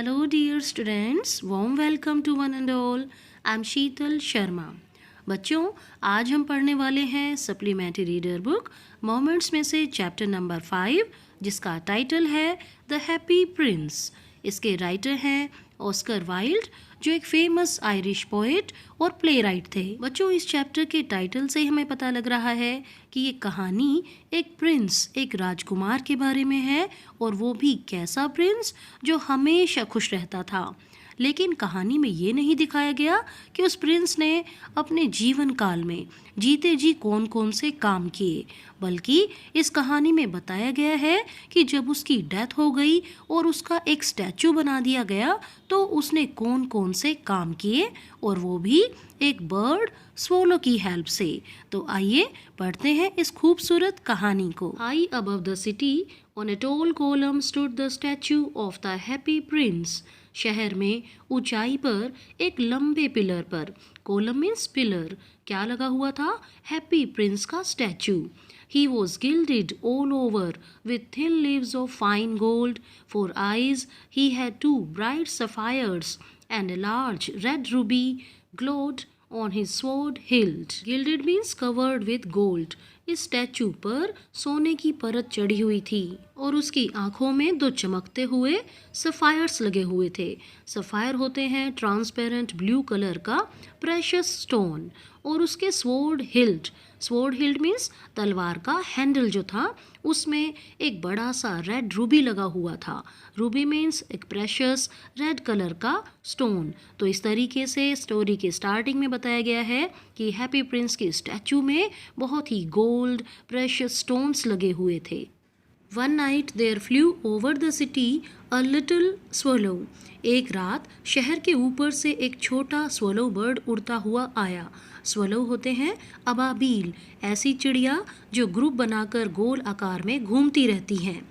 Hello, dear students. Warm welcome to one and all. I'm शीतल शर्मा. बच्चों, आज हम पढ़ने वाले हैं सप्लीमेंट्री रीडर बुक मोमेंट्स में से चैप्टर नंबर 5, जिसका टाइटल है द हैप्पी प्रिंस. इसके राइटर हैं ऑस्कर वाइल्ड, जो एक फेमस आयरिश पोएट और प्ले राइट थे. बच्चों, इस चैप्टर के टाइटल से हमें पता लग रहा है कि ये कहानी एक प्रिंस, एक राजकुमार के बारे में है, और वो भी कैसा प्रिंस जो हमेशा खुश रहता था. लेकिन कहानी में ये नहीं दिखाया गया कि उस प्रिंस ने अपने जीवन काल में जीते जी कौन कौन से काम किए, बल्कि इस कहानी में बताया गया है कि जब उसकी डेथ हो गई और उसका एक स्टैचू बना दिया गया तो उसने कौन कौन से काम किए, और वो भी एक बर्ड स्वोलो की हेल्प से. तो आइए पढ़ते हैं इस खूबसूरत कहानी को. High above the city on a tall column stood the statue of the happy Prince. शहर में ऊंचाई पर एक लंबे पिलर पर, कॉलम मीन्स पिलर, क्या लगा हुआ था? हैप्पी प्रिंस का statue. He was gilded all over with thin leaves of fine gold. For eyes he had two bright sapphires, and a large red ruby glowed on his sword hilt. Gilded means covered with gold. इस statue पर सोने की परत चढ़ी हुई थी और उसकी आंखों में दो चमकते हुए सफायर्स लगे हुए थे. सफायर होते हैं ट्रांसपेरेंट ब्लू कलर का प्रेशियस स्टोन. और उसके स्वॉर्ड हिल्ट मीन्स तलवार का हैंडल जो था, उसमें एक बड़ा सा रेड रूबी लगा हुआ था. रूबी मीन्स एक प्रेशियस रेड कलर का स्टोन. तो इस तरीके से स्टोरी के स्टार्टिंग में बताया गया है कि हैप्पी प्रिंस के स्टैचू में बहुत ही गोल्ड प्रेशियस स्टोन्स लगे हुए थे. One night there flew over the city a little swallow. एक रात शहर के ऊपर से एक छोटा स्वलो बर्ड उड़ता हुआ आया. स्वलो होते हैं अबाबील, ऐसी चिड़िया जो ग्रुप बनाकर गोल आकार में घूमती रहती हैं.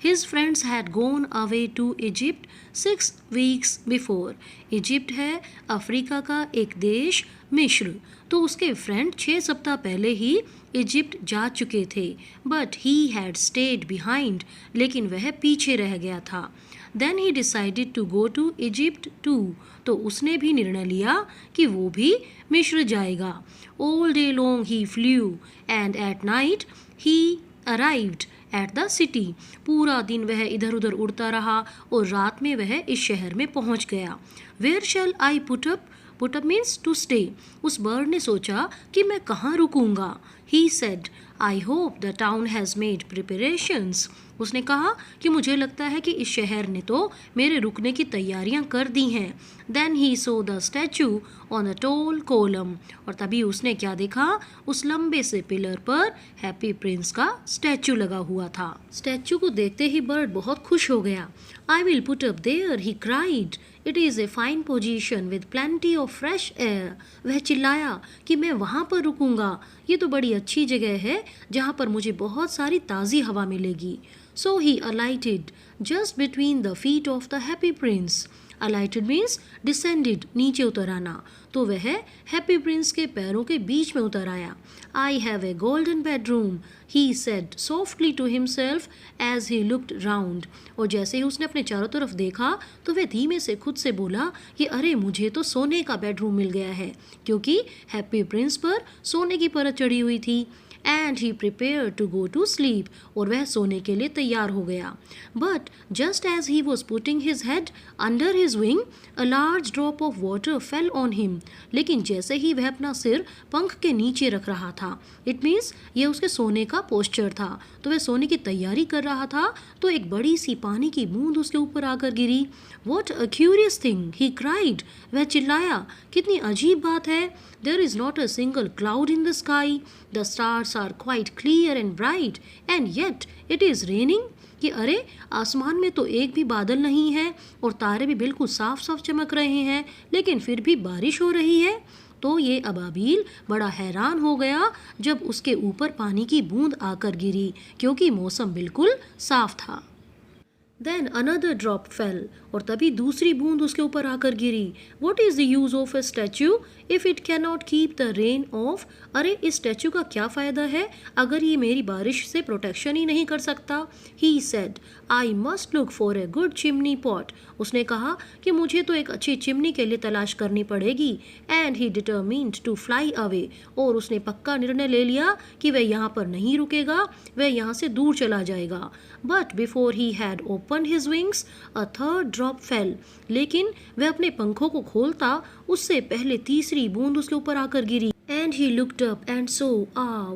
His friends had gone away to Egypt 6 weeks before. Egypt है अफ्रीका का एक देश, मिस्र. तो उसके फ्रेंड 6 सप्ताह पहले ही इजिप्ट जा चुके थे. But he had stayed behind, लेकिन वह पीछे रह गया था. Then he decided to go to Egypt too. तो उसने भी निर्णय लिया कि वो भी मिस्र जाएगा. All day long he flu and at night he arrived at the city. पूरा दिन वह इधर उधर उड़ता रहा और रात में वह इस शहर में पहुंच गया. Where shall I put up means to stay. उस बर्ड ने सोचा कि मैं कहाँ रुकूंगा. He said I hope the town has made preparations. उसने कहा कि मुझे लगता है कि इस शहर ने तो मेरे रुकने की तैयारियां कर दी हैं. Then he saw the statue on a tall column. और तभी उसने क्या देखा? उस लंबे से पिलर पर हैप्पी प्रिंस का स्टैचू लगा हुआ था. स्टैचू को देखते ही बर्ड बहुत खुश हो गया. I will put up there, he cried. It is a fine position with plenty of fresh air. वह चिल्लाया कि मैं वहाँ पर रुकूंगा. ये तो बड़ी अच्छी जगह है जहाँ पर मुझे बहुत सारी ताज़ी हवा मिलेगी. So he alighted just between the feet of the happy prince. Alighted means descended, नीचे उतर आना. तो वह हैप्पी प्रिंस के पैरों के बीच में उतर आया. I have a golden bedroom, he said softly to himself as he looked round. और जैसे ही उसने अपने चारों तरफ देखा तो वह धीमे से खुद से बोला कि अरे, मुझे तो सोने का बेडरूम मिल गया है, क्योंकि हैप्पी प्रिंस पर सोने की परत चढ़ी हुई थी. And he prepare to go to sleep. और वह सोने के लिए तैयार हो गया. But just as he was putting his head under his wing a large drop of water fell on him. लेकिन जैसे ही वह अपना सिर पंख के नीचे रख रहा था, इट मीन्स यह उसके सोने का पोस्चर था, तो वह सोने की तैयारी कर रहा था, तो एक बड़ी सी पानी की बूंद उसके ऊपर आकर गिरी. What a curious thing, he cried. वह चिल्लाया, कितनी अजीब बात है. There is not a single cloud in the sky. The stars are quite clear and bright, and yet it is raining. कि अरे, आसमान में तो एक भी बादल नहीं है और तारे भी बिल्कुल साफ साफ चमक रहे हैं, लेकिन फिर भी बारिश हो रही है. तो ये अबाबील बड़ा हैरान हो गया जब उसके ऊपर पानी की बूंद आकर गिरी, क्योंकि मौसम बिल्कुल साफ था. Then another drop fell. और तभी दूसरी बूंद उसके ऊपर आकर गिरी. What is the use of a statue if it cannot keep the rain off? अरे इस स्टैचू का क्या फ़ायदा है अगर ये मेरी बारिश से प्रोटेक्शन ही नहीं कर सकता. He said, I must look for a good chimney pot. उसने कहा कि मुझे तो एक अच्छी चिमनी के लिए तलाश करनी पड़ेगी. And he determined to fly away. और उसने पक्का निर्णय ले लिया कि वह यहाँ पर नहीं रुकेगा, वह यहाँ से दूर चला जाएगा. But before he had opened his wings, a third drop fell. लेकिन वह अपने पंखों को खोलता उससे पहले तीसरी बूंद उसके ऊपर आकर गिरी. And he looked up and saw,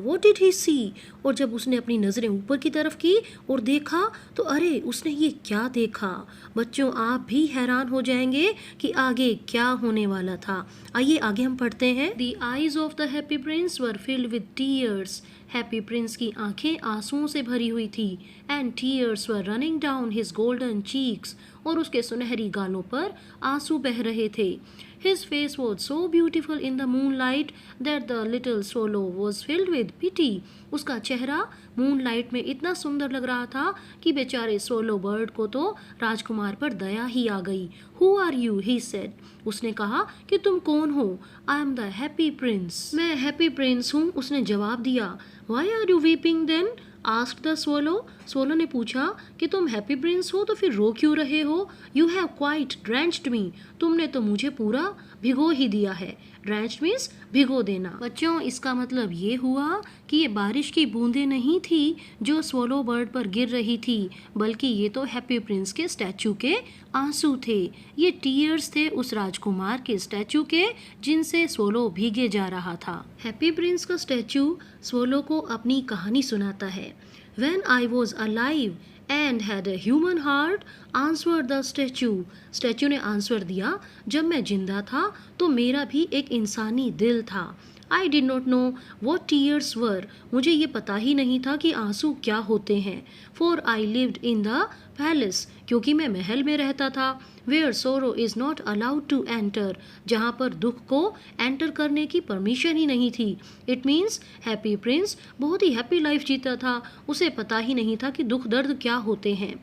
what did he see? और जब उसने अपनी नज़रें ऊपर की तरफ की और देखा तो अरे उसने ये क्या देखा. बच्चों आप भी हैरान हो जाएंगे कि आगे क्या होने वाला था. आइए आगे हम पढ़ते हैं. The eyes of the happy prince were filled with tears. Happy Prince की आंखें आंसुओं से भरी हुई थी. And tears were running down his golden cheeks. और उसके सुनहरी गालों पर आंसू बह रहे थे. His face was so beautiful in the moonlight that the little swallow was filled with pity. उसका चेहरा मूनलाइट में इतना सुंदर लग रहा था कि बेचारे सोलो बर्ड को तो राजकुमार पर दया ही आ गई. Who are you? he said. उसने कहा कि तुम कौन हो. I am the happy prince. मैं हैप्पी प्रिंस हूँ. उसने जवाब दिया. Why are you weeping then? asked the swallow. swallow ने पूछा कि तुम हैप्पी प्रिंस हो तो फिर रो क्यों रहे हो. You have quite drenched me. तुमने तो मुझे पूरा भिगो ही दिया है. drenched means भिगो देना. बच्चों इसका मतलब ये हुआ कि ये बारिश की बूंदें नहीं थी जो स्वॉलो बर्ड पर गिर रही थी, बल्कि ये तो हैप्पी प्रिंस के स्टैचू के आंसू थे. ये टीयर्स थे उस राजकुमार के स्टैचू के जिनसे स्वॉलो भीगे जा रहा था. हैप्पी प्रिंस का स्टैचू स्वॉलो को अपनी कहानी सुनाता है. When I was alive and had a human heart, answered the statue. Statue ने आंसर दिया, जब मैं जिंदा था तो मेरा भी एक इंसानी दिल था. I did not know what tears were. मुझे ये पता ही नहीं था कि आंसू क्या होते हैं. For I lived in the palace. क्योंकि मैं महल में रहता था. Where sorrow is not allowed to enter. जहाँ पर दुख को एंटर करने की परमिशन ही नहीं थी. It means हैप्पी प्रिंस बहुत ही हैप्पी लाइफ जीता था. उसे पता ही नहीं था कि दुख दर्द क्या होते हैं.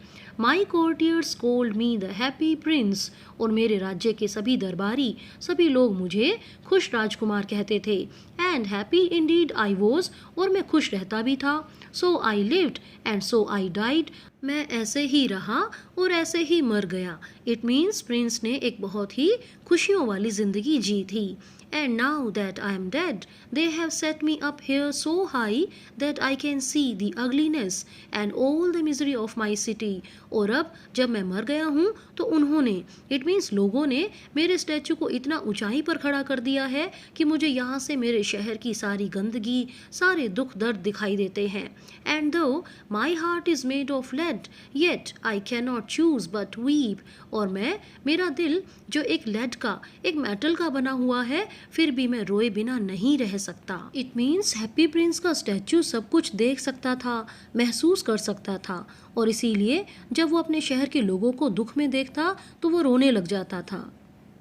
My courtiers called me the happy prince. और मेरे राज्य के सभी दरबारी सभी लोग मुझे खुश राजकुमार कहते थे. And happy indeed I was. और मैं खुश रहता भी था. So I lived and so I died. मैं ऐसे ही रहा और ऐसे ही मर गया. It means प्रिंस ने एक बहुत ही खुशियों वाली जिंदगी जी थी. And now that I am dead, they have set me up here so high that I can see the ugliness and all the misery of my city. और अब जब मैं मर गया हूँ तो उन्होंने, इट मीन्स लोगों ने, मेरे स्टैचू को इतना ऊंचाई पर खड़ा कर दिया है कि मुझे यहाँ से मेरे शहर की सारी गंदगी, सारे दुख दर्द दिखाई देते हैं. And though my heart is made of lead, yet I cannot choose but weep. और मेरा दिल जो एक लेड का, एक मेटल का बना हुआ है, फिर भी मैं रोए बिना नहीं रह सकता. इट मीन्स हैप्पी प्रिंस का स्टैचू सब कुछ देख सकता था, महसूस कर सकता था, और इसीलिए जब वो अपने शहर के लोगों को दुख में देखता तो वो रोने लग जाता था.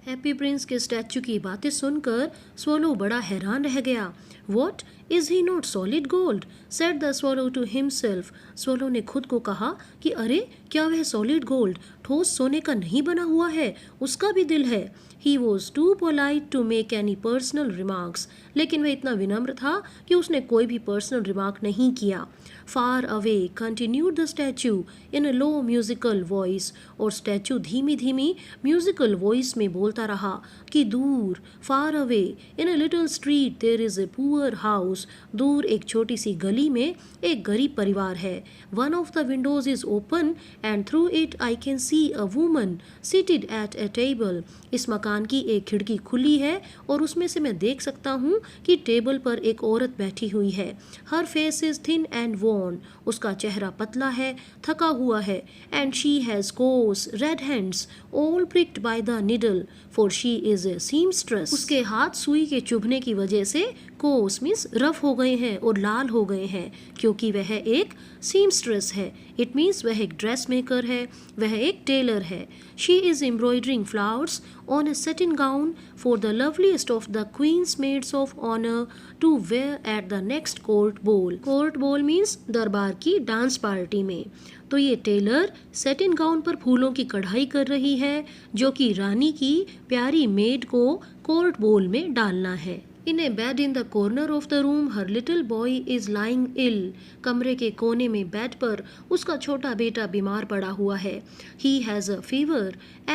हैप्पी प्रिंस के स्टैचू की बातें सुनकर स्वॉलो बड़ा हैरान रह गया. What? Is he not solid gold? said the swallow to himself. Swallow ने खुद को कहा कि अरे क्या वह सॉलिड गोल्ड, ठोस सोने का नहीं बना हुआ है, उसका भी दिल है. He was too polite to make any personal remarks. लेकिन वह इतना विनम्र था कि उसने कोई भी पर्सनल रिमार्क नहीं किया. Far away continued the statue in a low musical voice. और स्टैचू धीमी धीमी म्यूजिकल वॉइस में बोलता रहा कि दूर, far away in a little street there is a poor house. दूर एक छोटी सी गली में एक गरीब परिवार है. One of the windows is open and through it I can see a woman seated at a table. इस मकान की एक खिड़की खुली है और उसमें से मैं देख सकता हूँ कि टेबल पर एक औरत बैठी हुई है. Her face is thin and worn. उसका चेहरा पतला है, थका हुआ है. And she has coarse red hands all pricked by the needle for she is a seamstress. उसके हाथ सुई के चुभने की वजह से कोस मीन्स रफ हो गए हैं और लाल हो गए हैं क्योंकि वह एक सीमस्ट्रेस है. इट मीन्स वह एक ड्रेस मेकर है, वह एक टेलर है. She is embroidering flowers. on a satin gown for the loveliest of the queen's maids of honor to wear at the next court ball. Court ball means दरबार की dance party में। तो ये Taylor satin gown पर फूलों की कढ़ाई कर रही है जो कि रानी की प्यारी मेड को कोर्ट बोल में डालना है। In a bed in the corner of the room, her little boy is lying ill. कमरे के कोने में बेड पर उसका छोटा बेटा बीमार पड़ा हुआ है। He has a fever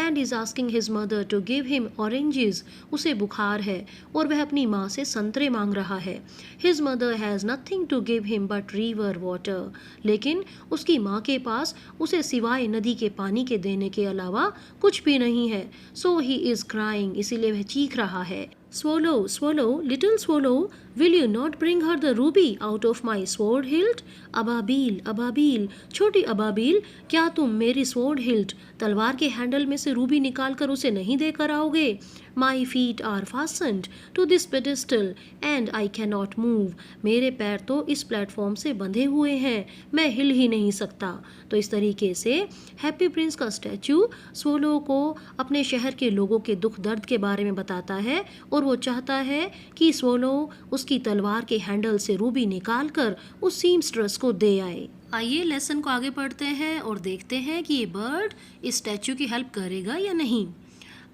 and is asking his mother to give him oranges. उसे बुखार है और वह अपनी माँ से संतरे मांग रहा है। His mother has nothing to give him but river water. लेकिन उसकी माँ के पास उसे सिवाय नदी के पानी के देने के अलावा कुछ भी नहीं है। So he is crying. इसीलिए वह चीख रहा है। Swallow, swallow, little swallow, will you not bring her the ruby out of my sword hilt? Ababeel, Ababeel, छोटी अबाबील, क्या तुम मेरी sword hilt तलवार के हैंडल में से रूबी निकाल कर उसे नहीं देकर आओगे? My feet are fastened to this pedestal and I cannot move. मेरे पैर तो इस प्लेटफॉर्म से बंधे हुए हैं, मैं हिल ही नहीं सकता। तो इस तरीके से हैप्पी प्रिंस का स्टैचू स्वोलो को अपने शहर के लोगों के दुख दर्द के बारे में बताता है और वो चाहता है कि स्वोलो उसकी तलवार के हैंडल से रूबी निकाल कर उस सीमस्ट्रेस को दे आए। आइए लेसन को आगे पढ़ते हैं और देखते हैं कि ये बर्ड इस स्टैचू की हेल्प करेगा या नहीं।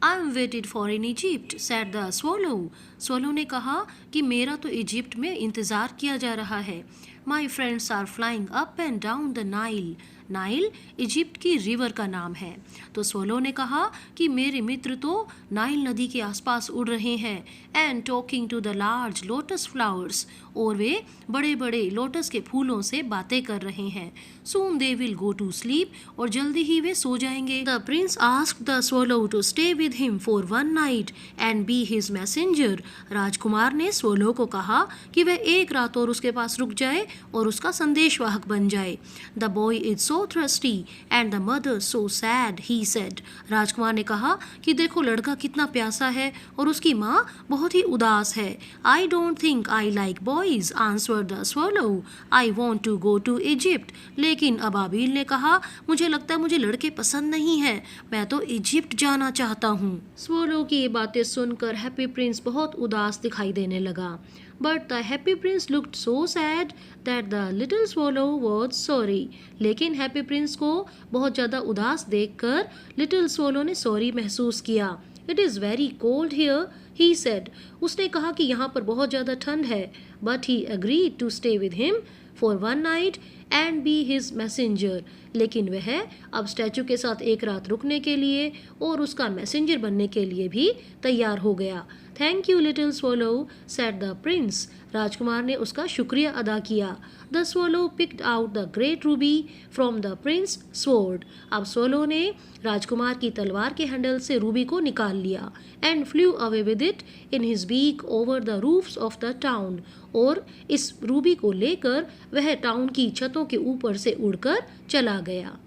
I am waited for in Egypt, said the swallow. स्वोलो ने कहा कि मेरा तो इजिप्ट में इंतज़ार किया जा रहा है। My friends are flying up and down the Nile. Nile Egypt की रिवर का नाम है। तो स्वोलो ने कहा कि मेरे मित्र तो नाइल नदी के आसपास उड़ रहे हैं and talking to the large lotus flowers, और वे बड़े बड़े लोटस के फूलों से बातें कर रहे हैं। Soon they will go to sleep, और जल्दी ही वे सो जाएंगे। The prince asked the swallow to stay with him for one night and be his messenger. राजकुमार ने स्वोलो को कहा कि वह एक रात और उसके पास रुक जाए और उसका संदेशवाहक बन जाए। The boy is so thirsty and the mother so sad, he said. राजकुमार ने कहा कि देखो लड़का कितना प्यासा है और उसकी माँ बहुत ही उदास है। I don't think I like boys, answered the swallow. I want to go to Egypt. लेकिन अबाबील ने कहा मुझे लगता है मुझे लड़के पसंद नहीं है, मैं तो इजिप्ट जाना चाहता हूँ। स्वोलो की ये बातें सुनकर हैप्पी प्रिंस बहुत उदास दिखाई देने लगा। But the happy prince looked so sad that the little swallow was sorry. लेकिन हैप्पी प्रिंस को बहुत ज़्यादा उदास देखकर लिटिल स्वोलो ने सॉरी महसूस किया। It is very cold here, he said. उसने कहा कि यहाँ पर बहुत ज़्यादा ठंड है। But he agreed to stay with him for one night and be his messenger. लेकिन वह अब स्टैचू के साथ एक रात रुकने के लिए और उसका मैसेंजर बनने के लिए भी तैयार हो गया। Thank you little swallow, said the prince. राजकुमार ने उसका शुक्रिया अदा किया। The swallow picked out the great ruby from the prince sword. अब स्वोलो ने राजकुमार की तलवार के हैंडल से रूबी को निकाल लिया and flew away with it in his beak over the roofs of the town. और इस रूबी को लेकर वह टाउन की छतों के ऊपर से उड़कर चला गया।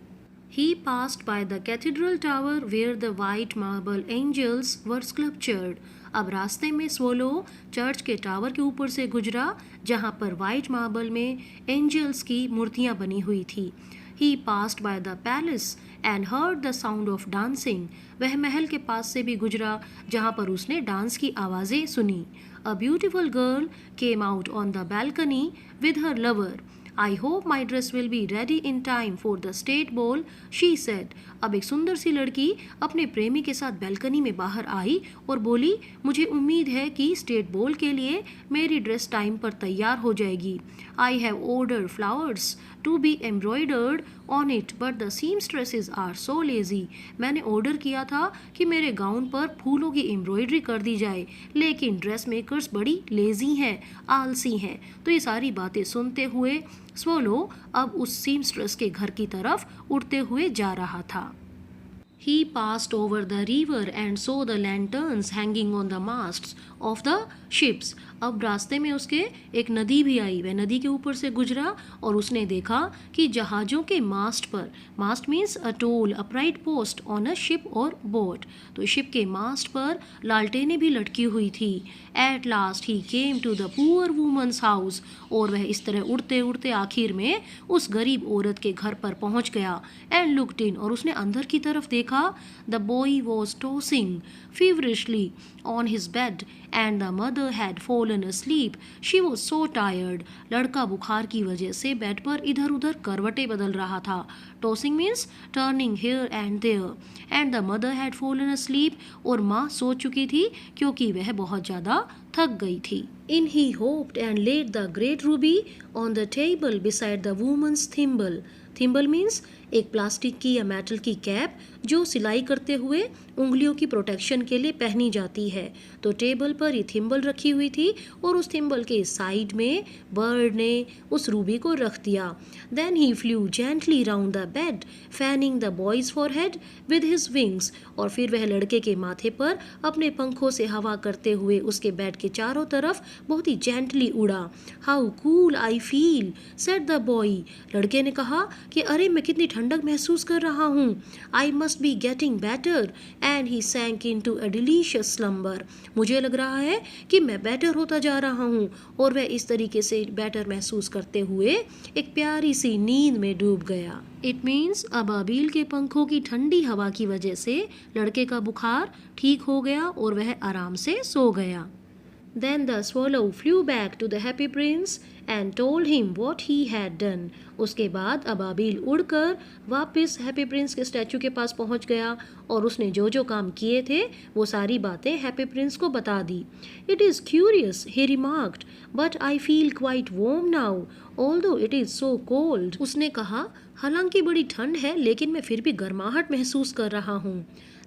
He passed by the cathedral tower where the white marble angels were sculptured. अब रास्ते में स्वोलो चर्च के टावर के ऊपर से गुजरा जहाँ पर वाइट मार्बल में एंजल्स की मूर्तियाँ बनी हुई थी। He passed by the palace and heard the sound of dancing. वह महल के पास से भी गुजरा जहाँ पर उसने डांस की आवाज़ें सुनी। A beautiful girl came out on the balcony with her lover. I hope my dress will be ready in time for the state ball, she said. अब एक सुंदर सी लड़की अपने प्रेमी के साथ बैल्कनी में बाहर आई और बोली मुझे उम्मीद है कि स्टेट बॉल के लिए मेरी ड्रेस टाइम पर तैयार हो जाएगी। I have ordered flowers to be embroidered on it, but the seamstresses are so lazy. मैंने ऑर्डर किया था कि मेरे गाउन पर फूलों की एम्ब्रॉयडरी कर दी जाए, लेकिन ड्रेस मेकर्स बड़ी लेजी हैं, आलसी हैं। तो ये सारी बातें सुनते हुए स्वोलो अब उस सीमस्ट्रेस के घर की तरफ उड़ते हुए जा रहा था। He passed over the river and saw the lanterns hanging on the masts. Of the ships. अब रास्ते में उसके एक नदी भी आई, वह नदी के ऊपर से गुजरा और उसने देखा कि जहाज़ों के मास्ट पर, mast means a tall upright post on a ship और बोट, तो शिप के मास्ट पर लालटेनें भी लटकी हुई थी। At last he came to the poor woman's house, और वह इस तरह उड़ते उड़ते आखिर में उस गरीब औरत के घर पर पहुंच गया। एंड लुक्ड इन, और उसने अंदर की तरफ देखा। The boy was tossing feverishly on his bed and the mother had fallen asleep. She was so tired. लड़का बुखार की वजह से बेड पर इधर उधर करवटें बदल रहा था। Tossing means turning here and there. And the mother had fallen asleep, और माँ सो चुकी थी क्योंकि वह बहुत ज़्यादा थक गई थी। In he hoped and laid the great ruby on the table beside the woman's thimble. Thimble means एक प्लास्टिक की या मेटल की कैप जो सिलाई करते हुए उंगलियों की प्रोटेक्शन के लिए पहनी जाती है। तो टेबल पर ये थिम्बल रखी हुई थी और उस थिम्बल के साइड में बर्ड ने उस रूबी को रख दिया। Then he flew gently round the bed fanning the boy's forehead with his wings, और फिर वह लड़के के माथे पर अपने पंखों से हवा करते हुए उसके बेड के चारों तरफ बहुत ही जेंटली उड़ा। How cool I feel said the boy, लड़के ने कहा कि अरे मैं कितनी ठंडक महसूस कर रहा हूँ। I must be getting better, and he sank into a delicious slumber, मुझे लग रहा है कि मैं बेटर होता जा रहा हूँ। और वह इस तरीके से बेटर महसूस करते हुए एक प्यारी सी नींद में डूब गया। इट मीन्स अबाबील के पंखों की ठंडी हवा की वजह से लड़के का बुखार ठीक हो गया और वह आराम से सो गया। Then the swallow flew back to the happy prince and told him what he had done. उसके बाद अबाबील उड़कर वापस हैप्पी प्रिंस के स्टैचू के पास पहुंच गया और उसने जो जो काम किए थे वो सारी बातें हैप्पी प्रिंस को बता दी। It is curious, he remarked, but I feel quite warm now, although it is so cold. उसने कहा, हालांकि बड़ी ठंड है लेकिन मैं फिर भी गर्माहट महसूस कर रहा हूँ।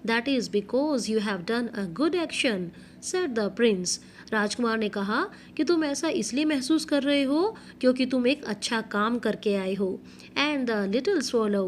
That is because you have done a good action, said the prince. राजकुमार ने कहा कि तुम ऐसा इसलिए महसूस कर रहे हो क्योंकि तुम एक अच्छा काम करके आए हो। And the little swallow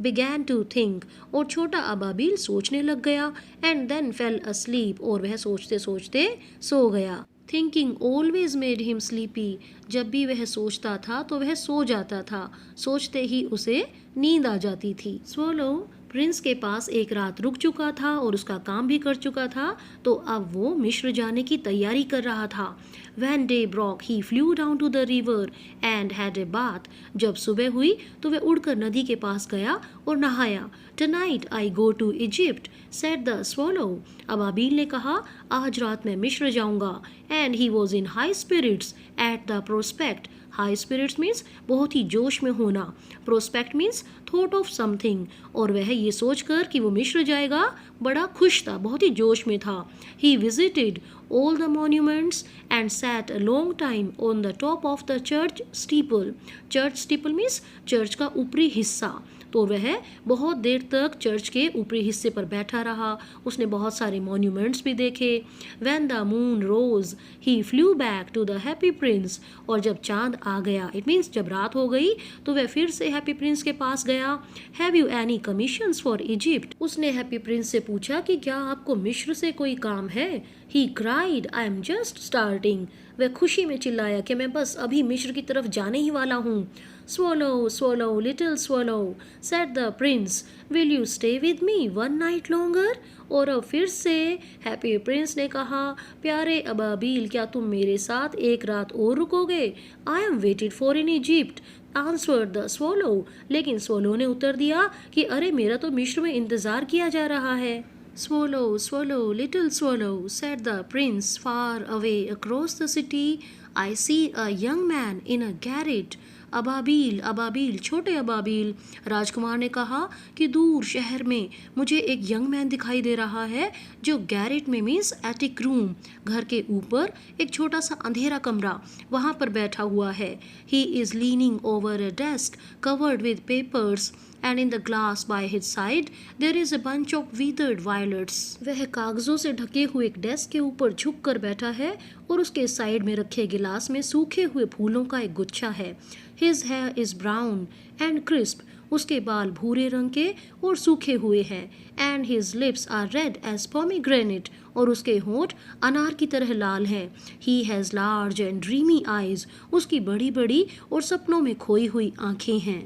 began to think, और छोटा अबाबील सोचने लग गया। एंड देन फेल asleep, और वह सोचते सोचते सो गया। Thinking always made him sleepy, जब भी वह सोचता था तो वह सो जाता था, सोचते ही उसे नींद आ जाती थी। स्वॉलो प्रिंस के पास एक रात रुक चुका था और उसका काम भी कर चुका था, तो अब वो मिस्र जाने की तैयारी कर रहा था। When day broke, he flew down to the river and had a bath. जब सुबह हुई तो वह उड़कर नदी के पास गया और नहाया। Tonight I go to Egypt, said the swallow. Ababeel ने कहा, आज रात मैं मिस्र जाऊंगा। And he was in high spirits at the prospect. High spirits means बहुत ही जोश में होना, prospect means thought of something, और वह ये सोचकर कि वो मिस्र जाएगा बड़ा खुश था, बहुत ही जोश में था। He visited all the monuments and sat a long time on the top of the church steeple. Church steeple means church का ऊपरी हिस्सा, तो वह बहुत देर तक चर्च के ऊपरी हिस्से पर बैठा रहा। उसने बहुत सारे मॉन्यूमेंट्स भी देखे। When the moon rose, he flew back to the happy prince. और जब चांद आ गया, इट मीन्स जब रात हो गई, तो वह फिर से हैप्पी प्रिंस के पास गया। Have you any commissions for Egypt? उसने हैप्पी प्रिंस से पूछा कि क्या आपको मिस्र से कोई काम है। He cried, I am just starting. वह खुशी में चिल्लाया कि मैं बस अभी मिस्र की तरफ जाने ही वाला हूँ। Swallow, swallow, little swallow, said the prince, will you stay with me one night longer? और अब फिर से हैप्पी प्रिंस ने कहा, प्यारे अबाबील, क्या तुम मेरे साथ एक रात और रुकोगे? I am waited for in Egypt, answered the swallow. लेकिन swallow ने उत्तर दिया कि अरे मेरा तो मिस्र में इंतजार किया जा रहा है। Swallow, swallow, little swallow, said the prince, far away across the city, I see a young man in a garret. Ababeel, Ababeel, छोटे अबाबील, राजकुमार ने कहा कि दूर शहर में मुझे एक यंग मैन दिखाई दे रहा है जो गैरेट में मीन्स एटिक रूम, घर के ऊपर एक छोटा सा अंधेरा कमरा, वहाँ पर बैठा हुआ है। He is leaning over a desk covered with papers and in the glass by his side there is a bunch of withered violets. वह कागजों से ढके हुए एक डेस्क के ऊपर झुक कर बैठा है और उसके साइड में रखे गिलास में सूखे हुए फूलों का एक गुच्छा है। His hair is brown and crisp. उसके बाल भूरे रंग के और सूखे हुए हैं। And his lips are red as pomegranate, और उसके होंठ अनार की तरह लाल हैं। He has large and dreamy eyes, उसकी बड़ी बड़ी और सपनों में खोई हुई आंखें हैं।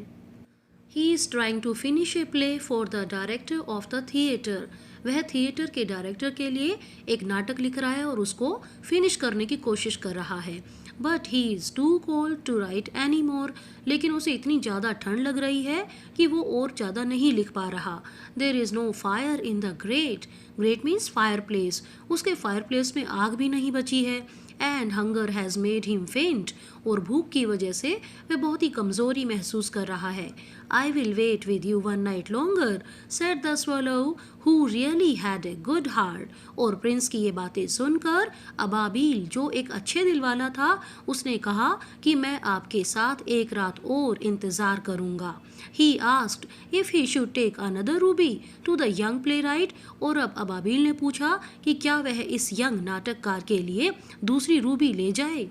He is trying to finish a play for the director of the theatre. वह थिएटर के डायरेक्टर के लिए एक नाटक लिख रहा है और उसको फिनिश करने की कोशिश कर रहा है। But he is too cold to write any more, लेकिन उसे इतनी ज़्यादा ठंड लग रही है कि वो और ज़्यादा नहीं लिख पा रहा। There is no fire in the grate, grate means fire place, उसके फायर प्लेस में आग भी नहीं बची है। And hunger has made him faint, और भूख की वजह से वह बहुत ही कमज़ोरी महसूस कर रहा है। I will wait with you one night longer, said the swallow who really had a good heart. और प्रिंस की ये बातें सुनकर अबाबिल, जो एक अच्छे दिल वाला था, उसने कहा कि मैं आपके साथ एक रात और इंतज़ार करूँगा। He asked if he should take another ruby to the young playwright, और अब अबाबिल ने पूछा कि क्या वह इस यंग नाटककार के लिए दूसरी रूबी ले जाए।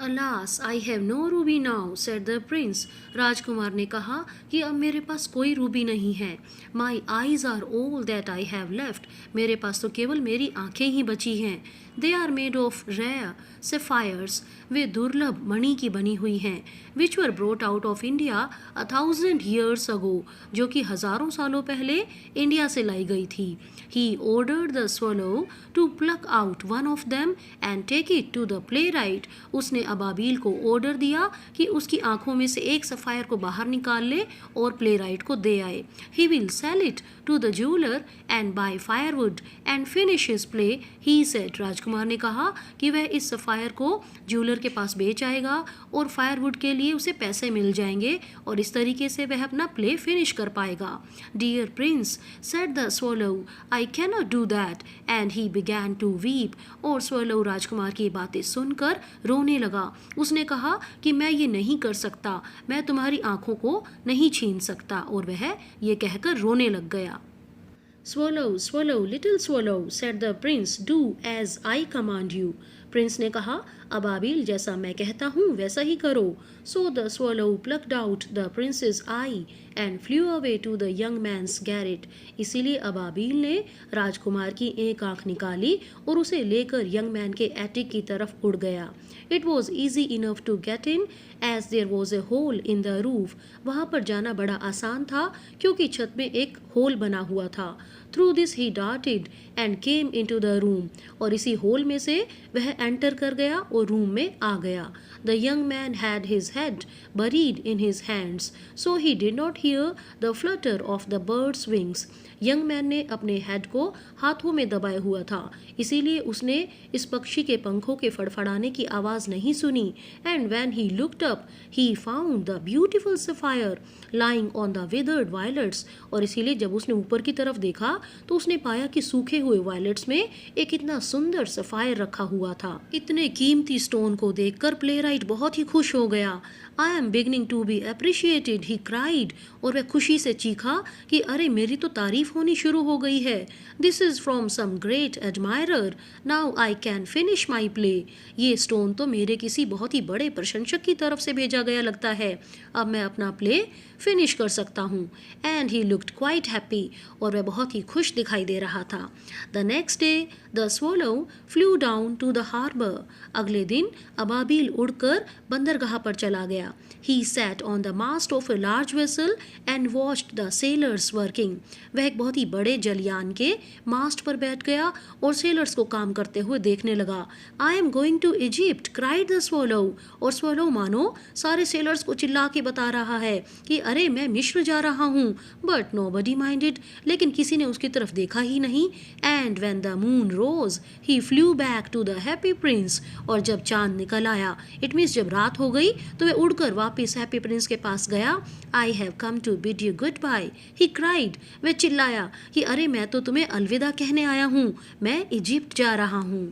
Alas I have no ruby now, said the prince. राजकुमार ने कहा कि अब मेरे पास कोई रूबी नहीं है। My eyes are all that I have left, मेरे पास तो केवल मेरी आंखें ही बची हैं। They are made of rare sapphires, वे दुर्लभ मणि की बनी हुई हैं। Which were brought out of India 1000 years ago, जो कि हज़ारों सालों पहले इंडिया से लाई गई थी। He ordered the swallow to pluck out one of them and take it to the playwright. उसने अबाबिल को ऑर्डर दिया कि उसकी आंखों में से एक सफ़ायर को बाहर निकाल ले और प्लेराइट को दे आए। He will sell it to the jeweler and buy firewood and finish his play, he said. राजकुमार ने कहा कि वह इस सफ़ायर को ज्वेलर के पास बेच आएगा और फायरवुड के लिए उसे पैसे मिल जाएंगे और इस तरीके से वह अपना प्ले फिनिश कर पाएगा। Dear prince, said the swallow, I cannot do that, and he began to weep. और स्वलो राजकुमार की बातें सुनकर रोने लगा। उसने कहा कि मैं ये नहीं कर सकता, मैं तुम्हारी आंखों को नहीं छीन सकता, और वह ये कहकर रोने लग गया। Swallow, swallow, little swallow, said the prince, do as I command you. Prince ने कहा, अबाबिल, जैसा मैं कहता हूँ वैसा ही करो। So the swallow plucked out the prince's eye and flew away to the young man's garret. इसीलिए अबाबिल ने राजकुमार की एक आंख निकाली और उसे लेकर यंग मैन के एटिक की तरफ उड़ गया। It was easy enough to get in as there was a hole in the roof. वहाँ पर जाना बड़ा आसान था क्योंकि छत में एक होल बना हुआ था। Through this he darted and came into the room. और इसी होल में से वह एंटर कर गया और रूम में आ गया। The young man had his head buried in his hands, so he did not hear the flutter of the bird's wings. Young man ने अपने हेड को हाथों में दबाए हुआ था, इसीलिए उसने इस पक्षी के पंखों के फड़फड़ाने की आवाज़ नहीं सुनी। And when he looked up he found the beautiful sapphire lying on the withered violets. और इसीलिए जब उसने ऊपर की तरफ देखा तो उसने पाया कि सूखे हुए वायलेट्स में एक इतना सुंदर सफायर रखा हुआ था। इतने कीमती स्टोन को देखकर प्लेराइट बहुत ही खुश हो गया। I am beginning to be appreciated, he cried. और वह खुशी से चीखा कि अरे मेरी तो तारीफ होनी शुरू हो गई है। This is from some great admirer. Now I can finish my play. ये स्टोन तो मेरे किसी बहुत ही बड़े प्रशंसक की तरफ से भेजा गया लगता है। अब मैं अपना प्ले फिनिश कर सकता हूँ। And he looked quite happy. और वह बहुत ही खुश दिखाई दे रहा था। The next day the swallow flew down to the harbor. अगले दिन अबाबिल उड़कर बंदरगाह पर चला गया। He sat on the mast of a large vessel and watched the sailors working. वह एक बहुत ही बड़े जलयान के मास्ट पर बैठ गया और सेलर्स को काम करते हुए देखने लगा। I am going to Egypt, cried the swallow. और swallow मानो सारे सेलर्स को चिल्ला के बता रहा है कि अरे मैं मिस्र जा रहा हूँ। But nobody minded, लेकिन किसी ने उसकी तरफ देखा ही नहीं। And when the moon rose, he flew back to the happy prince. और जब चांद निकल आया, इट मीन्स जब रात हो गई, तो वह उड़कर वापस हैप्पी प्रिंस के पास गया। I have come to bid you goodbye, he cried. वह चिल्लाया कि अरे मैं तो तुम्हें अलविदा कहने आया हूँ, मैं इजिप्ट जा रहा हूँ।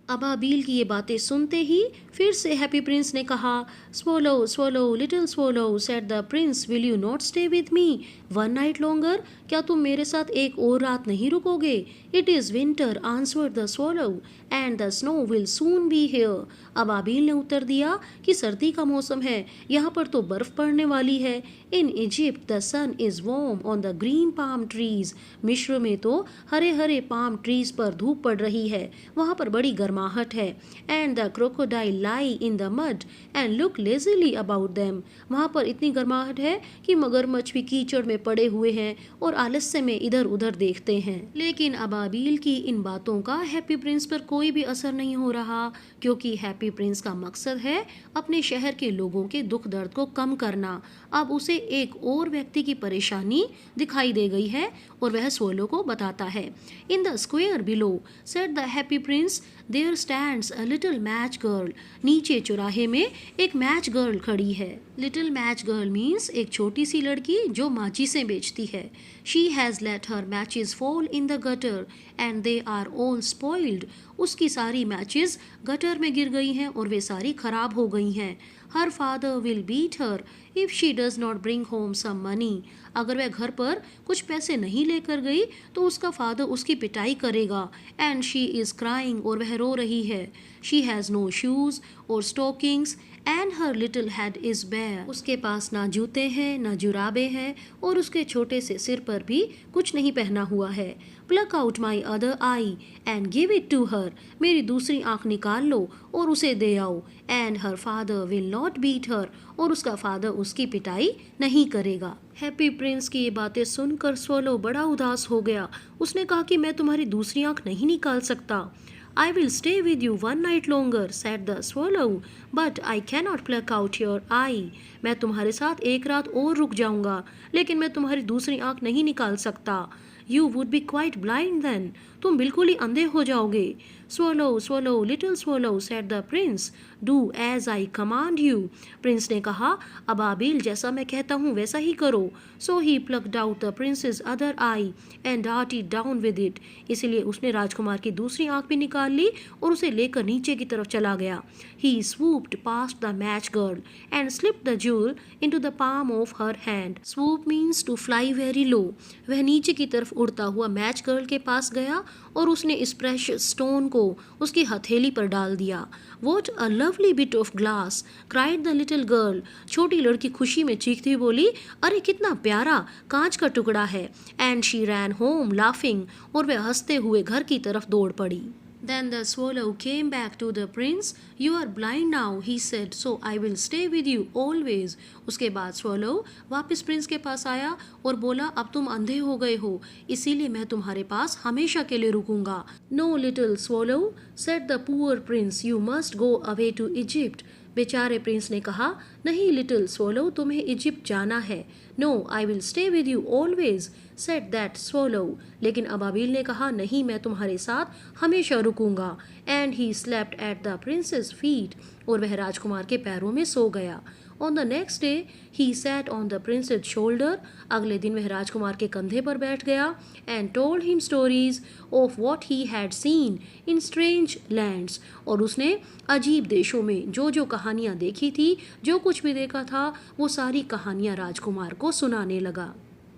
अबाबील की ये बातें सुनते ही फिर से हैप्पी प्रिंस ने कहा, swallow swallow little swallow said the prince, will you not stay with me one night longer? क्या तुम मेरे साथ एक और रात नहीं रुकोगे? It is winter answered the swallow and the snow will soon be here. अबाबील ने उत्तर दिया कि सर्दी का मौसम है, यहाँ पर तो बर्फ पड़ने वाली है। In Egypt the sun is warm on the green palm trees. मिस्र में तो हरे हरे पाम ट्रीज पर धूप पड़ रही है, वहाँ पर बड़ी गर्माहट है। And the crocodile lie in the mud and look lazily about them. वहाँ पर इतनी गर्माहट है कि मगरमच्छ भी कीचड़ में पड़े हुए हैं और आलस्य में इधर उधर देखते हैं। लेकिन अबाबील की इन बातों का हैप्पी प्रिंस पर कोई भी असर नहीं हो रहा, क्योंकि हैप्पी प्रिंस का मकसद है अपने शहर के लोगों के दुख दर्द को कम करना। अब उसे एक और व्यक्ति की परेशानी दिखाई दे गई है और वह स्वोलो को बताता है। In the square below said the happy prince, there stands a little match girl. नीचे चौराहे में एक मैच गर्ल खड़ी है। लिटिल मैच गर्ल मीन्स एक छोटी सी लड़की जो माचिसें बेचती है। She has let her matches fall in the gutter and they are all spoiled. उसकी सारी मैचेस गटर में गिर गई हैं और वे सारी खराब हो गई हैं। Her father will beat her if she does not bring home some money. अगर वह घर पर कुछ पैसे नहीं लेकर गई तो उसका फादर उसकी पिटाई करेगा। एंड शी इज़ क्राइंग, और वह रो रही है। She has no shoes or stockings and her little head is bare. उसके पास ना जूते हैं ना जुराबे हैं और उसके छोटे से सिर पर भी कुछ नहीं पहना हुआ है। Pluck out my other eye and give it to her. मेरी दूसरी आंख निकाल लो और उसे दे आओ। And her father will not beat her, और उसका फादर उसकी पिटाई नहीं करेगा। हैप्पी प्रिंस की ये बातें सुनकर स्वोलो बड़ा उदास हो गया। उसने कहा कि मैं तुम्हारी दूसरी आंख नहीं निकाल सकता। I will stay with you one night longer, said the swallow, but I cannot pluck out your eye. मैं तुम्हारे साथ एक रात और रुक जाऊंगा, लेकिन मैं तुम्हारी दूसरी आंख नहीं निकाल सकता। You would be quite blind then. तुम बिल्कुल ही अंधे हो जाओगे। Swallow, swallow, little swallow, said the prince. Do as I command you. Prince ने कहा, अबाबील जैसा मैं कहता हूँ वैसा ही करो। So he plucked out the prince's other eye and darted down with it. इसलिए उसने राजकुमार की दूसरी आंख भी निकाल ली और उसे लेकर नीचे की तरफ चला गया। He swooped past the match girl and slipped the jewel into the palm of her hand. Swoop means to fly very low. वह नीचे की तरफ उड़ता हुआ मैच गर्ल के पास गया और उसने इस प्रेशियस स्टोन को उसकी हथेली पर डाल दिया। What a lovely bit of glass, cried the little girl. छोटी लड़की खुशी में चीखती हुई बोली, अरे कितना प्यारा कांच का टुकड़ा है। And she ran home laughing, और वह हंसते हुए घर की तरफ दौड़ पड़ी। Then the swallow came back to the prince. You are blind now, he said, so I will stay with you always. उसके बाद swallow वापस प्रिंस के पास आया और बोला, अब तुम अंधे हो गए हो, इसीलिए मैं तुम्हारे पास हमेशा के लिए रुकूंगा। No, little swallow, said the poor prince, you must go away to Egypt. बेचारे प्रिंस ने कहा, नहीं लिटिल स्वोलो, तुम्हें इजिप्ट जाना है। No, I will stay with you always, said that swallow. लेकिन अबाबील ने कहा, नहीं, मैं तुम्हारे साथ हमेशा रुकूंगा। And he slept at the princess feet, और वह राजकुमार के पैरों में सो गया। On the next day he sat on the prince's shoulder. अगले दिन वह राजकुमार के कंधे पर बैठ गया। And told him stories of what he had seen in strange lands, और उसने अजीब देशों में जो जो कहानियाँ देखी थी, जो कुछ भी देखा था, वो सारी कहानियाँ राजकुमार को सुनाने लगा।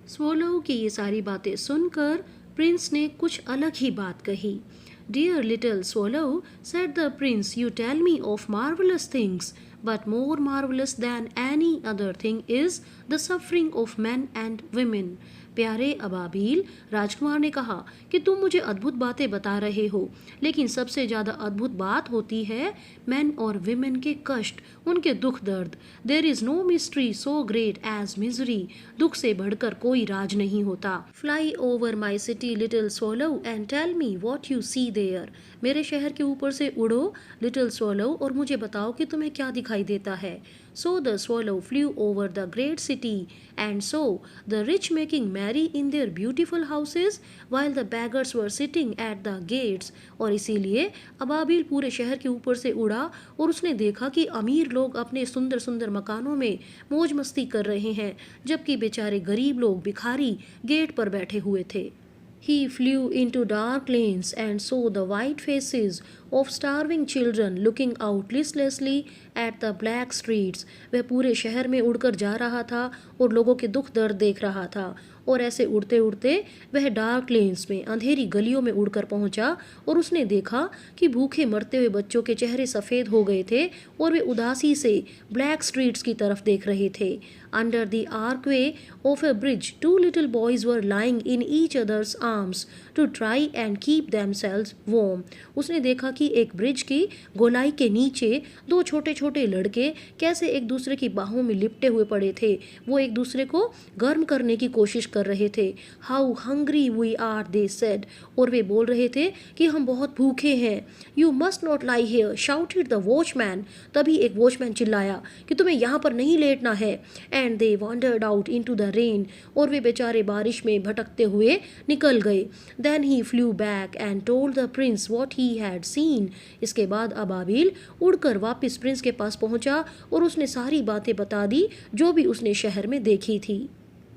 स्वोलो की ये सारी बातें सुनकर प्रिंस ने कुछ अलग ही बात कही। Dear little swallow, said the prince, you tell me of marvelous things, but more marvelous than any other thing is the suffering of men and women. प्यारे अबाबील, राजकुमार ने कहा कि तुम मुझे अद्भुत बातें बता रहे हो, लेकिन सबसे ज़्यादा अद्भुत बात होती है मैन और विमेन के कष्ट, उनके दुख दर्द। There is no mystery so great as misery. दुख से बढ़कर कोई राज नहीं होता। Fly over my city little swallow and tell me what you see there. मेरे शहर के ऊपर से उड़ो लिटिल स्वोलो और मुझे बताओ कि तुम्हें क्या दिखाई देता है। So the swallow flew over the great city and saw the rich making merry in their beautiful houses while the beggars were sitting at the gates. और इसीलिए अबाबील पूरे शहर के ऊपर से उड़ा और उसने देखा कि अमीर लोग अपने सुंदर सुंदर मकानों में मौज मस्ती कर रहे हैं, जबकि बेचारे गरीब लोग भिखारी गेट पर बैठे हुए थे। He flew into dark lanes and saw the white faces of starving children looking out listlessly at the black streets. वह पूरे शहर में उड़कर जा रहा था और लोगों के दुख दर्द देख रहा था। और ऐसे उड़ते उड़ते वह डार्क लेन्स में, अंधेरी गलियों में उड़कर पहुंचा और उसने देखा कि भूखे मरते हुए बच्चों के चेहरे सफ़ेद हो गए थे और वे उदासी से ब्लैक स्ट्रीट्स की तरफ देख रहे थे। Under the archway of a bridge, two little boys were lying in each other's arms to try and keep themselves warm. उसने देखा कि एक ब्रिज की गोलाई के नीचे दो छोटे छोटे लड़के कैसे एक दूसरे की बाहों में लिपटे हुए पड़े थे। वो एक दूसरे को गर्म करने की कोशिश कर रहे थे। How hungry we are, they said. और वे बोल रहे थे कि हम बहुत भूखे हैं। You must not lie here, shouted the watchman. तभी एक वॉचमैन चिल्लाया कि तुम्हें यहाँ पर नहीं लेटना है। And they wandered out into the rain. और वे बेचारे बारिश में भटकते हुए निकल गए। Then he flew back and told the prince what he had seen. इसके बाद अबाबिल उड़कर वापस प्रिंस के पास पहुंचा और उसने सारी बातें बता दी जो भी उसने शहर में देखी थी।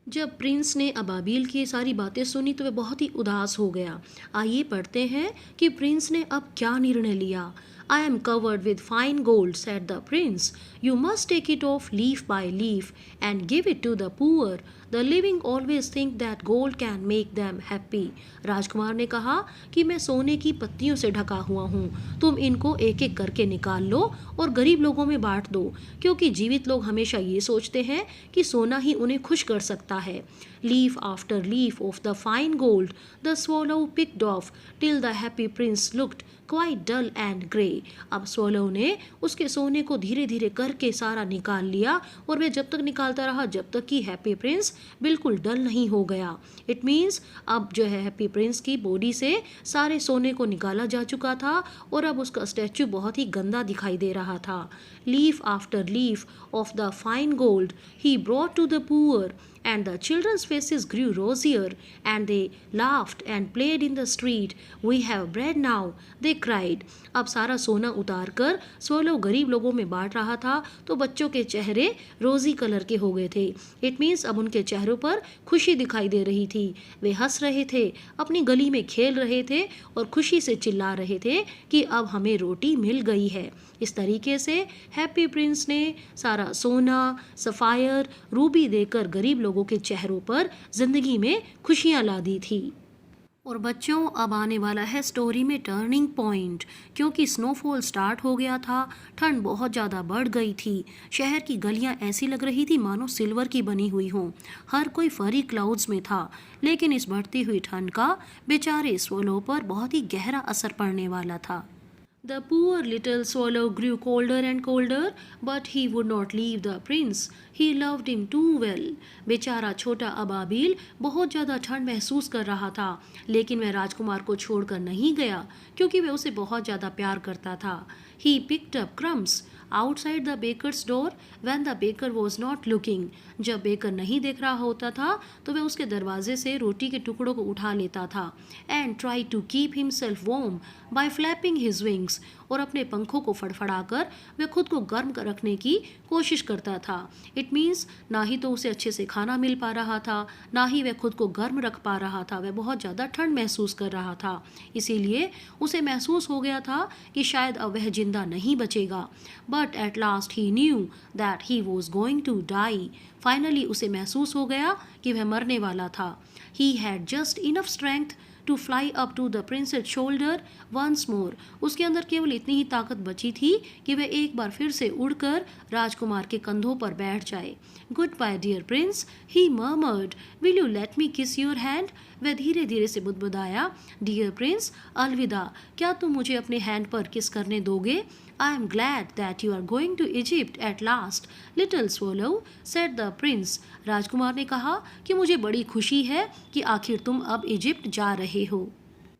जब प्रिंस ने अबाबिल की सारी बातें सुनी तो वह बहुत ही उदास हो गया। आइए पढ़ते हैं कि प्रिंस ने अब क्या निर्णय लिया। I am covered with fine gold, said the prince. You must take it off leaf by leaf and give it to the poor. The living always think that gold can make them happy. राजकुमार ने कहा कि मैं सोने की पत्तियों से ढका हुआ हूँ। तुम इनको एक एक करके निकाल लो और गरीब लोगों में बांट दो, क्योंकि जीवित लोग हमेशा ये सोचते हैं कि सोना ही उन्हें खुश कर सकता है। Leaf after leaf of the fine gold the swallow picked off till the happy prince looked quite dull and grey. अब swallow ने उसके सोने को धीरे धीरे करके सारा निकाल लिया और वह जब तक निकालता रहा जब तक कि हैप्पी प्रिंस बिल्कुल डल नहीं हो गया। इट मीन्स अब जो है हैप्पी प्रिंस की बॉडी से सारे सोने को निकाला जा चुका था और अब उसका स्टैचू बहुत ही गंदा दिखाई दे रहा था। Leaf after leaf of the fine gold he brought to the poor and the children's faces grew rosier and they laughed and played in the street. We have bread now, they cried. अब सारा सोना उतार कर स्वलो गरीब लोगों में बांट रहा था तो बच्चों के चेहरे रोजी कलर के हो गए थे। इट मीन्स अब उनके चेहरों पर खुशी दिखाई दे रही थी। वे हंस रहे थे, अपनी गली में खेल रहे थे और खुशी से चिल्ला रहे थे कि अब हमें रोटी मिल गई है। इस तरीके से हैप्पी प्रिंस ने सारा सोना, सफ़ायर, रूबी देकर गरीब लोगों के चेहरों पर जिंदगी में खुशियां ला दी थी। और बच्चों अब आने वाला है स्टोरी में टर्निंग पॉइंट, क्योंकि स्नोफॉल स्टार्ट हो गया था, ठंड बहुत ज़्यादा बढ़ गई थी। शहर की गलियां ऐसी लग रही थी मानो सिल्वर की बनी हुई हों। हर कोई फरी क्लाउड्स में था, लेकिन इस बढ़ती हुई ठंड का बेचारे स्वलो पर बहुत ही गहरा असर पड़ने वाला था। The poor little swallow grew colder and colder, but he would not leave the prince. He loved him too well. बेचारा छोटा अबाबिल बहुत ज़्यादा ठंड महसूस कर रहा था, लेकिन वह राजकुमार को छोड़कर नहीं गया क्योंकि वह उसे बहुत ज़्यादा प्यार करता था। He picked up crumbs outside the baker's door when the baker was not looking. जब बेकर नहीं देख रहा होता था तो वह उसके दरवाजे से रोटी के टुकड़ों को उठा लेता था। And tried to keep himself warm by flapping his wings. और अपने पंखों को फड़फड़ाकर वह खुद को गर्म रखने की कोशिश करता था। इट मीन्स ना ही तो उसे अच्छे से खाना मिल पा रहा था, ना ही वह खुद को गर्म रख पा रहा था। वह बहुत ज़्यादा ठंड महसूस कर रहा था, इसीलिए उसे महसूस हो गया था कि शायद अब वह जिंदा नहीं बचेगा। But at last he knew that he was going to die. Finally उसे महसूस हो गया कि वह मरने वाला था। He had just enough strength to fly up to the prince's shoulder once more. उसके अंदर केवल इतनी ही ताकत बची थी कि वह एक बार फिर से उड़कर राजकुमार के कंधों पर बैठ जाए. Goodbye dear prince, he murmured. Will you let me kiss your hand. वह धीरे धीरे से बुदबुदाया, डियर प्रिंस, अलविदा, क्या तुम मुझे अपने हैंड पर किस करने दोगे. I am glad that you are going to Egypt at last, little swallow, said the prince. राजकुमार ने कहा कि मुझे बड़ी खुशी है कि आखिर तुम अब इजिप्ट जा रहे हो.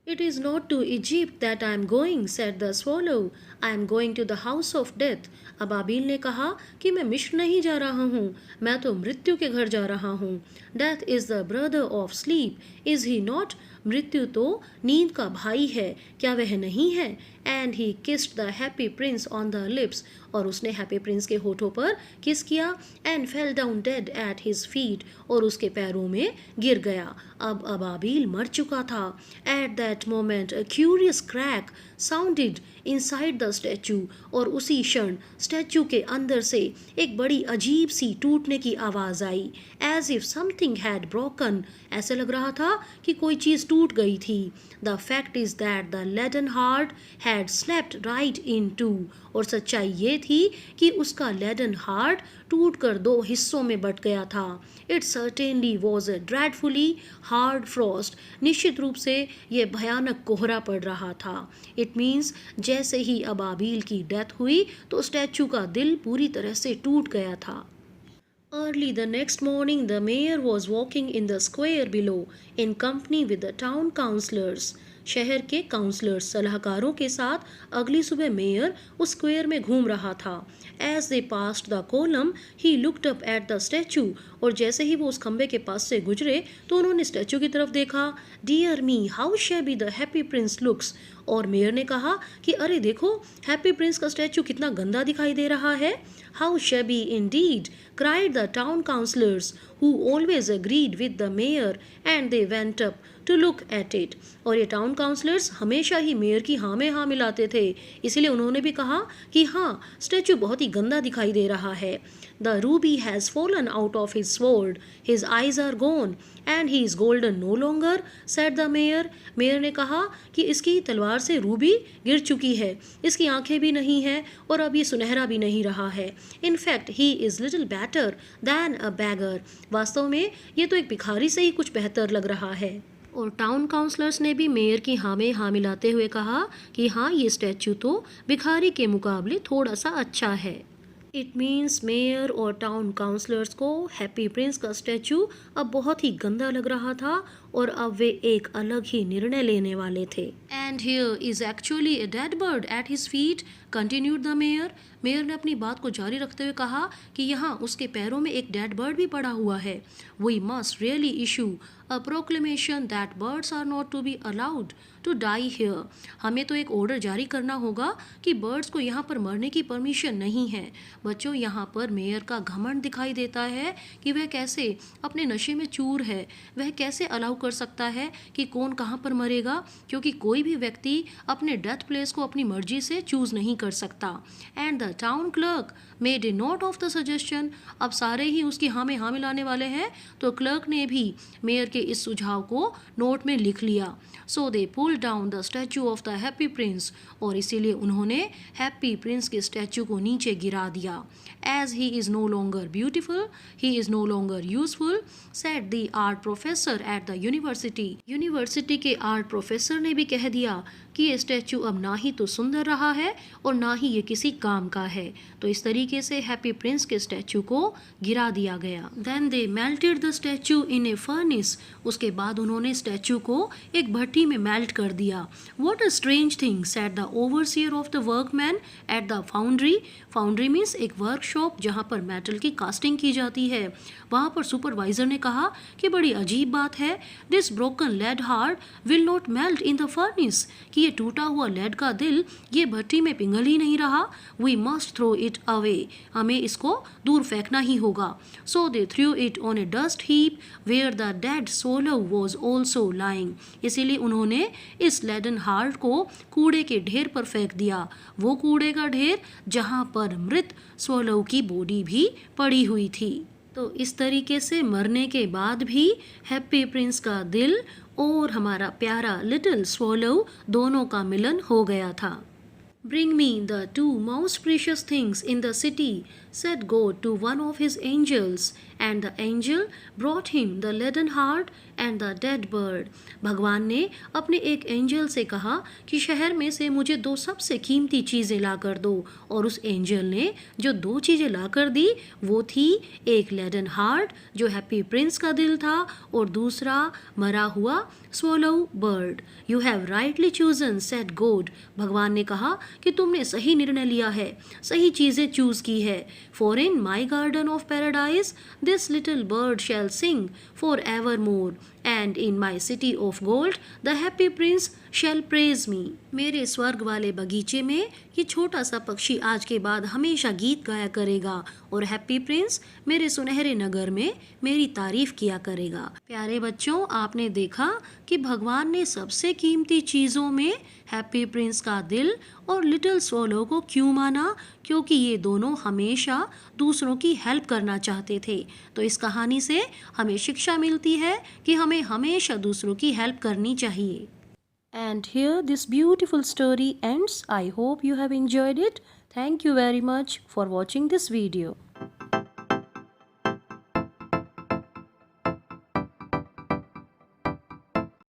It is not to Egypt that I am going, said the swallow. I am going to the house of death. अबाबिल ने कहा कि मैं मिस्र नहीं जा रहा हूँ, मैं तो मृत्यु के घर जा रहा हूँ. Death is the brother of sleep, is he not? मृत्यु तो नींद का भाई है, क्या वह नहीं है? And he kissed the happy Prince on the lips, और उसने हैप्पी प्रिंस के होठों पर किस किया। And fell down dead at his feet, और उसके पैरों में गिर गया। अब अबाबिल मर चुका था। At that moment a curious crack sounded inside the statue, और उसी क्षण स्टैचू के अंदर से एक बड़ी अजीब सी टूटने की आवाज आई। As if something had broken, ऐसे लग रहा था कि कोई चीज टूट गई थी। The fact is that the leaden heart had slept right in two, और सच्चाई ये थी कि उसका लेडन हार्ट टूट कर दो हिस्सों में बट गया था। It certainly was a dreadfully hard frost, निश्चित रूप से यह भयानक कोहरा पड़ रहा था। इट मीन्स जैसे ही अबाबिल की डेथ हुई तो स्टैचू का दिल पूरी तरह से टूट गया था। Early the next morning, the mayor was walking in the square below in company with the town councillors. शहर के काउंसलर्स सलाहकारों के साथ अगली सुबह मेयर उस स्क्वायर में घूम रहा था। As they passed the column, he looked up at the statue. और जैसे ही वो उस खंबे के पास से गुजरे तो उन्होंने स्टैचू की तरफ देखा। Dear me, how shabby the happy prince looks. और मेयर ने कहा कि अरे देखो, हैप्पी प्रिंस का स्टैचू कितना गंदा दिखाई दे रहा है। How shabby indeed, cried the town councillors, who always agreed with the mayor, and they went up to look at it. और ये टाउन काउंसलर्स हमेशा ही मेयर की हाँ में हाँ मिलाते थे, इसलिए उन्होंने भी कहा कि हाँ, स्टैचू बहुत ही गंदा दिखाई दे रहा है। The ruby has fallen out of his sword, his eyes are gone, and he is golden no longer, said the mayor. Mayor ने कहा कि इसकी तलवार से रूबी गिर चुकी है, इसकी आंखें भी नहीं हैं और अब ये सुनहरा भी नहीं रहा है। In fact, he is little better than a beggar. वास्तव में ये तो एक भिखारी से ही कुछ बेहतर लग रहा है। और टाउन काउंसलर्स ने भी मेयर की हाँ में हाँ मिलाते हुए कहा कि हाँ, ये स्टैचू तो भिखारी के मुकाबले थोड़ा सा अच्छा है। इट मीन्स मेयर और टाउन काउंसलर्स को हैप्पी प्रिंस का स्टैचू अब बहुत ही गंदा लग रहा था और अब वे एक अलग ही निर्णय लेने वाले थे। And here is actually a dead bird at his feet, continued the mayor. Mayor ने अपनी बात को जारी रखते हुए कहा कि यहाँ उसके पैरों में एक डेड बर्ड भी पड़ा हुआ है। We must really issue a proclamation that birds are not to be allowed to die here. हमें तो एक ऑर्डर जारी करना होगा कि बर्ड्स को यहाँ पर मरने की परमिशन नहीं है। बच्चों, यहाँ पर मेयर का घमंड दिखाई देता है कि वह कैसे अपने नशे में चूर है। वह कैसे अलाउ कर सकता है कि कौन कहाँ पर मरेगा, क्योंकि कोई भी व्यक्ति अपने डेथ प्लेस को अपनी मर्जी से चूज नहीं कर सकता। And the town clerk made a note of the suggestion. अब सारे ही उसकी हाँ में हाँ मिलाने वाले हैं, तो क्लर्क ने भी मेयर के इस सुझाव को नोट में लिख लिया। So they pull down the statue of the happy prince, और इसीलिए उन्होंने हैप्पी प्रिंस के स्टैचू को नीचे गिरा दिया। As he is no longer beautiful, he is no longer useful, said the art professor at the university. University के art professor ने भी कह दिया कि ये स्टैचू अब ना ही तो सुंदर रहा है और ना ही ये किसी काम का है। तो इस तरीके से हैप्पी प्रिंस के स्टैचू को गिरा दिया गया। Then they melted the statue in a furnace. उसके बाद उन्होंने स्टैचू को एक भट्टी में मेल्ट कर दिया। What a strange thing, said the overseer of the workman at the foundry. Foundry means एक वर्कशॉप जहाँ पर मेटल की कास्टिंग की जाती है। वहाँ पर सुपरवाइजर ने कहा कि बड़ी अजीब बात है, this broken lead heart will not melt in the furnace, कि ये टूटा हुआ लेड का दिल ये भट्टी में पिघल ही नहीं रहा। We must throw it away, हमें इसको दूर फेंकना ही होगा। So they threw it on a dust heap where the dead swallow was also lying. इसीलिए उन्होंने इस लेडन हार्ट को कूड़े के ढेर पर फेंक दिया, वो कूड़े का ढेर जहाँ पर मृत स्वलो की बॉडी भी पड़ी हुई थी। तो इस तरीके से मरने के बाद भी हैप्पी प्रिंस का दिल और हमारा प्यारा लिटिल स्वॉलो दोनों का मिलन हो गया था। Bring me the two most precious things in the city, said God to one of his angels, and the angel brought him the leaden heart and the dead bird. भगवान ने अपने एक angel से कहा कि शहर में से मुझे दो सबसे कीमती चीज़ें ला कर दो, और उस एंजल ने जो दो चीज़ें ला कर दी वो थी एक लेडन हार्ट जो हैप्पी प्रिंस का दिल था, और दूसरा मरा हुआ swallow bird. You have rightly chosen, said God. भगवान ने कहा कि तुमने सही निर्णय लिया है, सही चीज़ें चूज की है। For in my garden of paradise this little bird shall sing for ever more, and in my city of gold the happy prince shall praise me. मेरे स्वर्ग वाले बगीचे में ये छोटा सा पक्षी आज के बाद हमेशा गीत गाया करेगा और हैप्पी प्रिंस मेरे सुनहरे नगर में मेरी तारीफ किया करेगा। प्यारे बच्चों, आपने देखा कि भगवान ने सबसे कीमती चीज़ों में हैप्पी प्रिंस का दिल और लिटिल स्वॉलो को क्यों माना? क्योंकि ये दोनों हमेशा दूसरों की हेल्प करना चाहते थे। तो इस कहानी से हमें शिक्षा मिलती है कि हमें हमेशा दूसरों की हेल्प करनी चाहिए। And here this beautiful story ends. I hope you have enjoyed it. Thank you very much for watching this video.